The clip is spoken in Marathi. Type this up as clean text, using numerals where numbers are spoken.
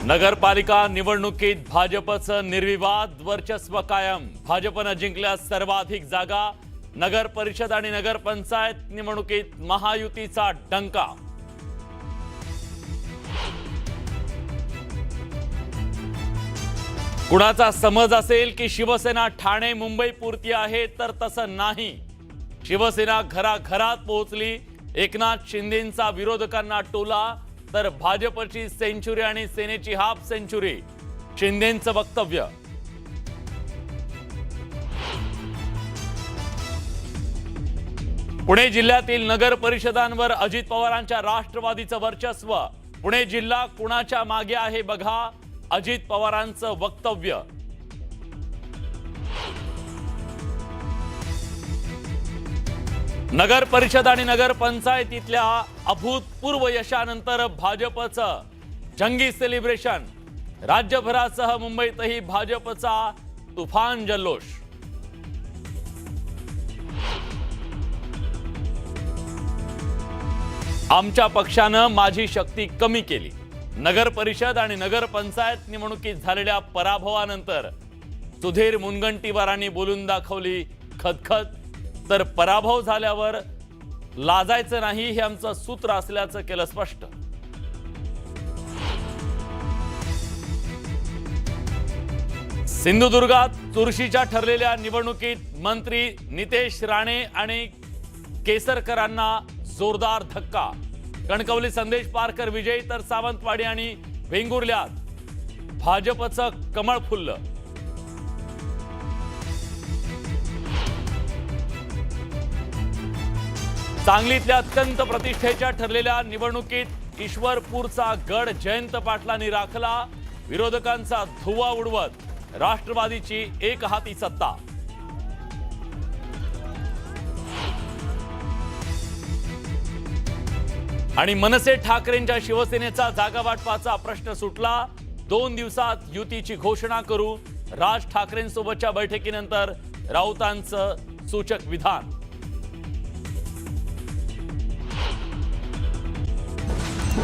नगरपालिका निवडणुकीत भाजपचं निर्विवाद वर्चस्व कायम। भाजपनं जिंकल्या सर्वाधिक जागा। नगर परिषद आणि नगर पंचायत निवडणुकीत महायुतीचा डंका। कुणाचा समज असेल की शिवसेना ठाणे मुंबई पुरती आहे, तर तसं नाही। शिवसेना घराघरात पोहोचली। एकनाथ शिंदेंचा विरोधकांना टोला, तर भाजपची सेंचुरी आणि सेनेची हाफ सेंचुरी। शिंदेंचं वक्तव्य। पुणे जिल्ह्यातील नगर परिषदांवर अजित पवारांच्या राष्ट्रवादीचं वर्चस्व। पुणे जिल्हा कुणाच्या मागे आहे बघा, अजित पवारांचं वक्तव्य। नगर परिषद आणि नगर पंचायतीतल्या अभूतपूर्व यशानंतर भाजपचं जंगी सेलिब्रेशन। राज्यभरासह मुंबईतही भाजपचा तुफान जल्लोष। आमच्या पक्षानं माझी शक्ती कमी केली। नगर परिषद आणि नगर पंचायत निवडणुकीत झालेल्या पराभवानंतर सुधीर मुनगंटीवारांनी बोलून दाखवली खदखद। तर पराभव झाल्यावर लाजायचं नाही हे आमचं सूत्र असल्याचं केलं स्पष्ट। सिंधुदुर्गात चुरशीच्या ठरलेल्या निवडणुकीत मंत्री नितेश राणे आणि केसरकरांना जोरदार धक्का। कणकवली संदेश पारकर विजयी, तर सावंतवाडी आणि वेंगुर्ल्यात भाजपचं कमळ फुललं। सांगलीतल्या अत्यंत प्रतिष्ठेच्या ठरलेल्या निवडणुकीत ईश्वरपूरचा गड जयंत पाटलांनी राखला। विरोधकांचा धुव्वा उडवत राष्ट्रवादीची एकहाती सत्ता। आणि मनसे ठाकरेंच्या शिवसेनेचा जागा वाटपाचा प्रश्न सुटला। 2 दिवसात युतीची घोषणा करू। राज ठाकरेंसोबतच्या बैठकीनंतर राऊतांचं सूचक विधान।